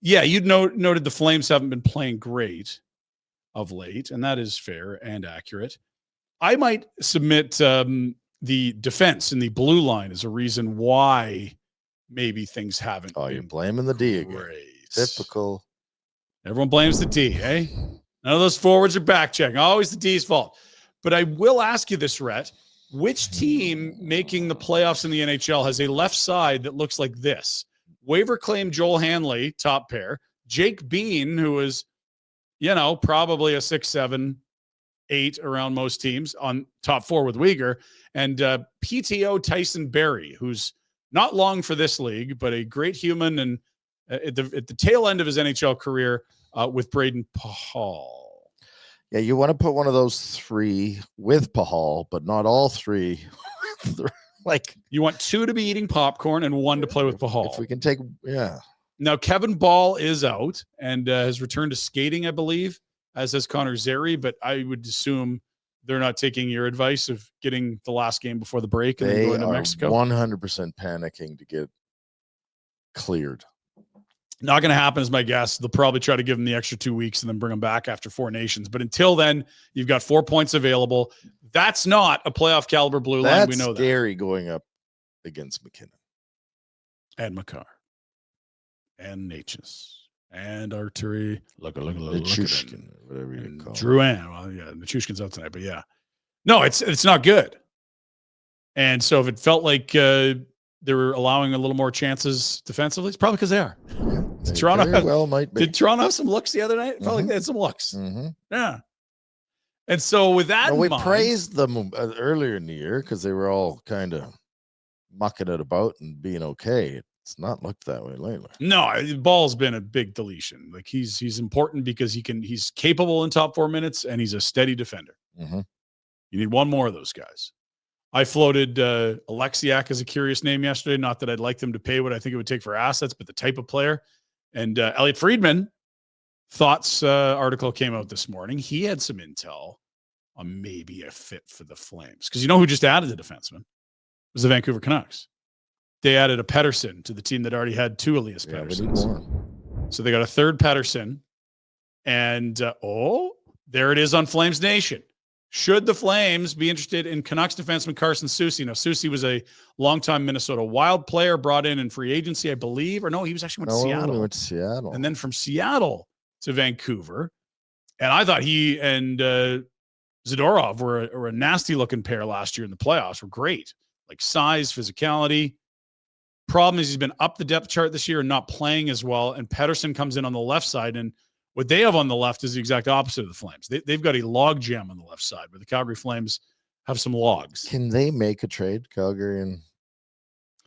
Yeah, noted the Flames haven't been playing great of late, and that is fair and accurate. I might submit the defense in the blue line is a reason why maybe things haven't been you're blaming the D again. Typical. Everyone blames the D, eh? None of those forwards are back checking. Always the D's fault. But I will ask you this, Rhett. Which team making the playoffs in the NHL has a left side that looks like this? Waiver claim Joel Hanley, top pair. Jake Bean, who is, probably a 6, 7, 8 around most teams on top 4 with Uyghur. And PTO Tyson Barrie, who's not long for this league, but a great human and at the tail end of his NHL career with Braden Pahal. Yeah, you want to put one of those 3 with Pahal, but not all 3. Like, you want 2 to be eating popcorn and 1 to play with Pahal. If we can take, Now, Kevin Ball is out and has returned to skating, I believe, as has Connor Zary, but I would assume they're not taking your advice of getting the last game before the break and then going to Mexico. 100% panicking to get cleared. Not going to happen is my guess. They'll probably try to give him the extra 2 weeks and then bring him back after 4 nations. But until then, you've got 4 points available. That's not a playoff caliber blue line. We know That's scary going up against McKinnon. And Makar. And Natchez. And Arturi. Look at Nichushkin, whatever you call it. Drouin. Well, yeah, Nichushkin's out tonight, but yeah. No, it's not good. And so if it felt like they were allowing a little more chances defensively, it's probably because they are. Yeah, did Toronto might be. Did Toronto have some looks the other night? It felt like they had some looks. Mm-hmm. Yeah. And so with that in we mind, praised them earlier in the year because they were all kind of mucking it about and being okay. It's not looked that way lately. No, Ball's been a big deletion. Like he's important because he's capable in top 4 minutes and he's a steady defender. Mm-hmm. You need one more of those guys. I floated Alexiak as a curious name yesterday. Not that I'd like them to pay what I think it would take for assets, but the type of player. And Elliotte Friedman thoughts article came out this morning. He had some intel on maybe a fit for the Flames. Because you know who just added the defenseman? It was the Vancouver Canucks. They added a Pettersson to the team that already had 2 Elias Petterssons. So they got a third Pettersson. And, there it is on Flames Nation. Should the Flames be interested in Canucks defenseman Carson Soucy? Now, Soucy was a longtime Minnesota Wild player brought in free agency, I believe. Or no, he was actually went to Seattle. And then from Seattle to Vancouver. And I thought he and Zadorov were a nasty-looking pair last year in the playoffs. Were great. Like size, physicality. Problem is he's been up the depth chart this year and not playing as well. And Pettersson comes in on the left side. And what they have on the left is the exact opposite of the Flames. They've got a log jam on the left side where the Calgary Flames have some logs. Can they make a trade, Calgary and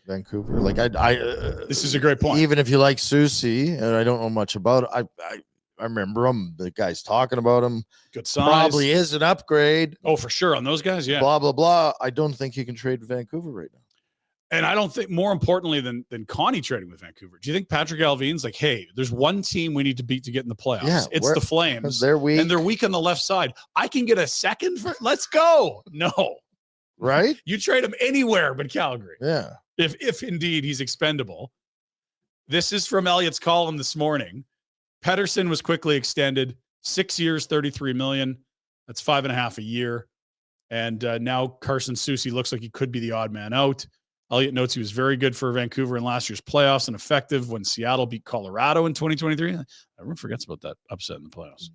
Vancouver? Like this is a great point. Even if you like Soucy, and I don't know much about it, I remember him. The guy's talking about him. Good size. Probably is an upgrade. Oh, for sure on those guys. Yeah. Blah blah blah. I don't think you can trade Vancouver right now. And I don't think, more importantly than Connie trading with Vancouver, do you think Patrick Alvin's like, hey, there's one team we need to beat to get in the playoffs? Yeah, it's the Flames. They're weak. And they're weak on the left side. I can get a second for let's go. No. Right? You trade him anywhere but Calgary. Yeah. If indeed he's expendable. This is from Elliott's column this morning. Pettersson was quickly extended 6 years, $33 million. That's 5.5 a year. And now Carson Soucy looks like he could be the odd man out. Elliotte notes he was very good for Vancouver in last year's playoffs and effective when Seattle beat Colorado in 2023. Everyone forgets about that upset in the playoffs.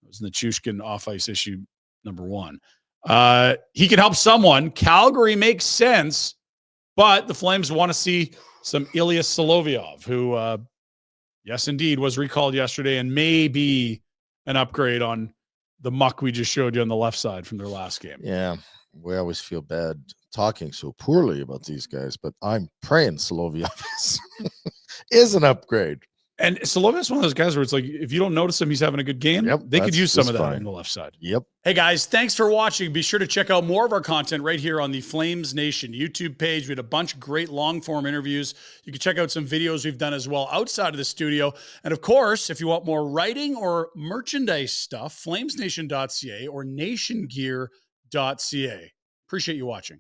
It was the Nichushkin off-ice issue number 1. He can help someone. Calgary makes sense, but the Flames want to see some Ilya Solovyov, who, yes, indeed, was recalled yesterday and may be an upgrade on the muck we just showed you on the left side from their last game. Yeah, we always feel bad talking so poorly about these guys, but I'm praying Solovyov is an upgrade. And Solovyov's one of those guys where it's like, if you don't notice him, he's having a good game. Yep, they could use some of that on the left side. Yep. Hey, guys, thanks for watching. Be sure to check out more of our content right here on the Flames Nation YouTube page. We had a bunch of great long-form interviews. You can check out some videos we've done as well outside of the studio. And, of course, if you want more writing or merchandise stuff, flamesnation.ca or nationgear.ca. Appreciate you watching.